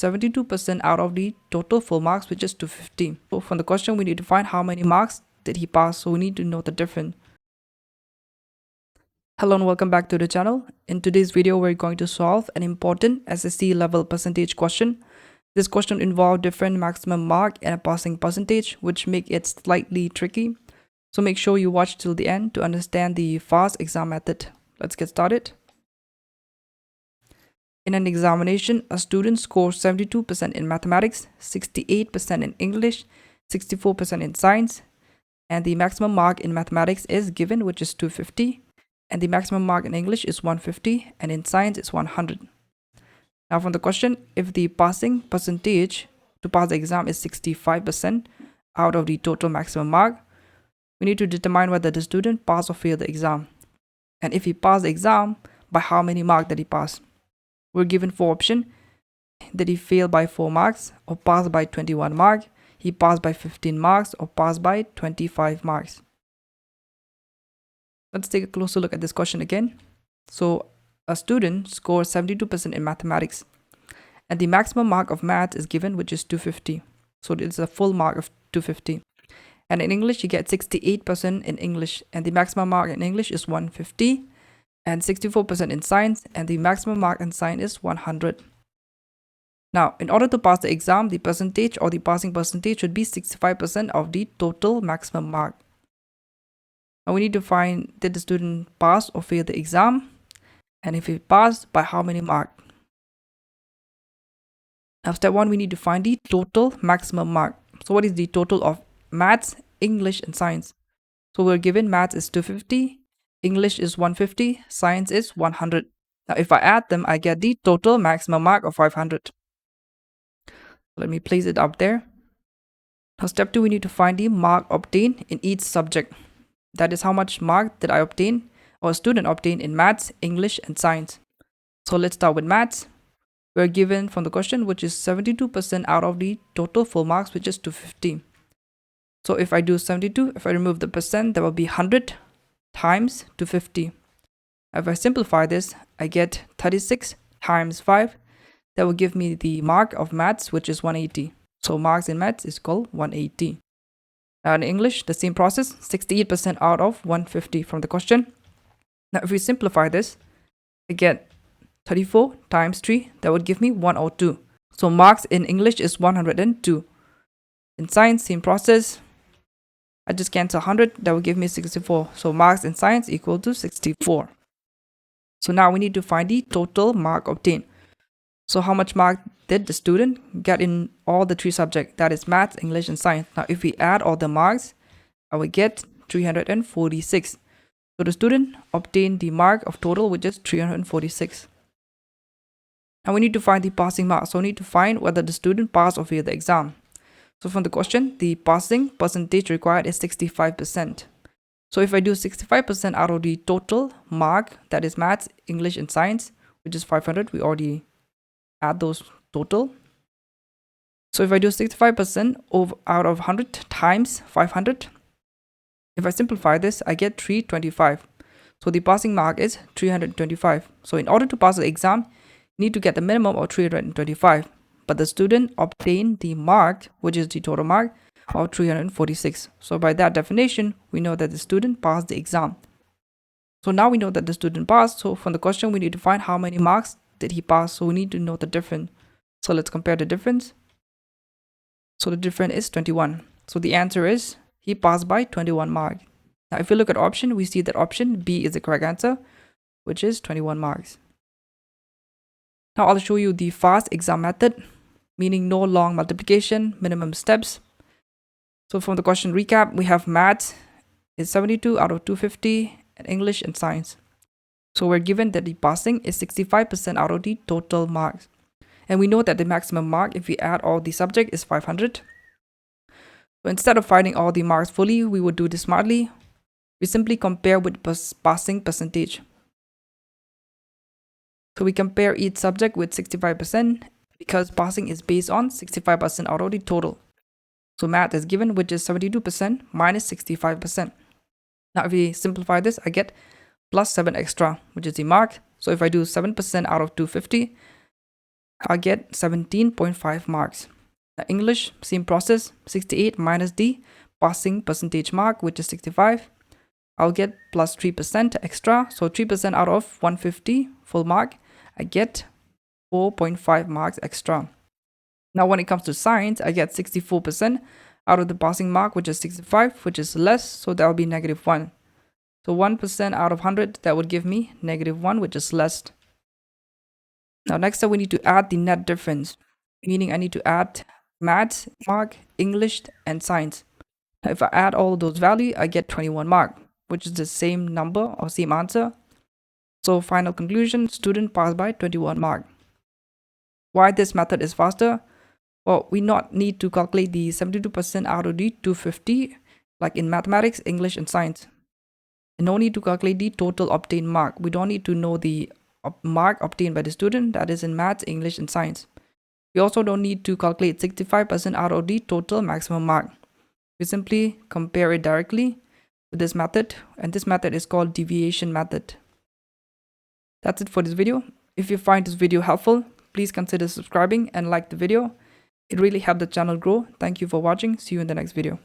72% out of the total full marks, which is 250. So from the question, we need to find how many marks did he pass. So we need to know the difference. Hello and welcome back to the channel. In today's video, we're going to solve an important SSC level percentage question. This question involves different maximum mark and a passing percentage, which make it slightly tricky. So make sure you watch till the end to understand the fast exam method. Let's get started. In an examination, a student scores 72% in mathematics, 68% in English, 64% in science, and the maximum mark in mathematics is given, which is 250, and the maximum mark in English is 150, and in science is 100. Now from the question, if the passing percentage to pass the exam is 65% out of the total maximum mark, we need to determine whether the student passed or failed the exam. And if he passed the exam, by how many marks did he pass? We're given 4 options. Did he fail by 4 marks, or pass by 21 marks, he passed by 15 marks, or passed by 25 marks? Let's take a closer look at this question again. So a student scores 72% in mathematics, and the maximum mark of math is given, which is 250. So it's a full mark of 250. And in English, you get 68% in English, and the maximum mark in English is 150, and 64% in science, and the maximum mark in science is 100. Now, in order to pass the exam, the percentage or the passing percentage should be 65% of the total maximum mark. Now we need to find, did the student pass or fail the exam, and if he passed, by how many marks? Now step 1, we need to find the total maximum mark. So what is the total of maths, English, and science? So we're given maths is 250, English is 150, science is 100. Now if I add them, I get the total maximum mark of 500. Let me place it up there. Now step 2, we need to find the mark obtained in each subject. That is how much mark did I obtain, or a student obtain, in maths, English, and science. So let's start with maths. We're given from the question, which is 72% out of the total full marks, which is 250. So if I do 72, if I remove the percent, that will be 100 times 250. If I simplify this, I get 36 times 5. That will give me the mark of maths, which is 180. So marks in maths is called 180. Now in English, the same process, 68% out of 150 from the question. Now if we simplify this, I get 34 times 3, that would give me 102. So marks in English is 102. In science, same process. I just cancel 100, that will give me 64. So marks in science equal to 64. So now we need to find the total mark obtained. So how much mark did the student get in all the 3 subjects? That is maths, English, and science. Now if we add all the marks, I will get 346. So the student obtained the mark of total, which is 346. Now we need to find the passing mark. So we need to find whether the student passed or failed the exam. So from the question, the passing percentage required is 65%. So if I do 65% out of the total mark, that is maths, English, and science, which is 500, we already add those total. So if I do 65% out of 100 times 500, if I simplify this, I get 325. So the passing mark is 325. So in order to pass the exam, you need to get the minimum of 325. But the student obtained the mark, which is the total mark, of 346. So by that definition, we know that the student passed the exam. So now we know that the student passed. So from the question, we need to find how many marks did he pass. So we need to know the difference. So let's compare the difference. So the difference is 21. So the answer is he passed by 21 marks. Now if we look at option, we see that option B is the correct answer, which is 21 marks. Now I'll show you the fast exam method, meaning no long multiplication, minimum steps. So from the question recap, we have maths is 72 out of 250, and English and science. So we're given that the passing is 65% out of the total marks. And we know that the maximum mark, if we add all the subject, is 500. So instead of finding all the marks fully, we would do this smartly. We simply compare with passing percentage. So we compare each subject with 65% because passing is based on 65% out of the total. So math is given, which is 72% minus 65%. Now if we simplify this, I get plus 7 extra, which is the mark. So if I do 7% out of 250, I get 17.5 marks. Now, English, same process, 68 minus the passing percentage mark, which is 65. I'll get plus 3% extra. So 3% out of 150 full mark, I get 4.5 marks extra. Now, when it comes to science, I get 64% out of the passing mark, which is 65, which is less. So that will be -1. So 1% out of 100, that would give me -1, which is less. Now, next up, we need to add the net difference, meaning I need to add maths mark, English, and science. Now, if I add all those values, I get 21 mark, which is the same number or same answer. So final conclusion, student passed by 21 mark. Why this method is faster? Well, we not need to calculate the 72% out of the 250 like in mathematics, English, and science. And no need to calculate the total obtained mark. We don't need to know the mark obtained by the student, that is in maths, English, and science. We also don't need to calculate 65% out of the total maximum mark. We simply compare it directly with this method, and this method is called deviation method. That's it for this video. If you find this video helpful, please consider subscribing and like the video. It really helped the channel grow. Thank you for watching. See you in the next video.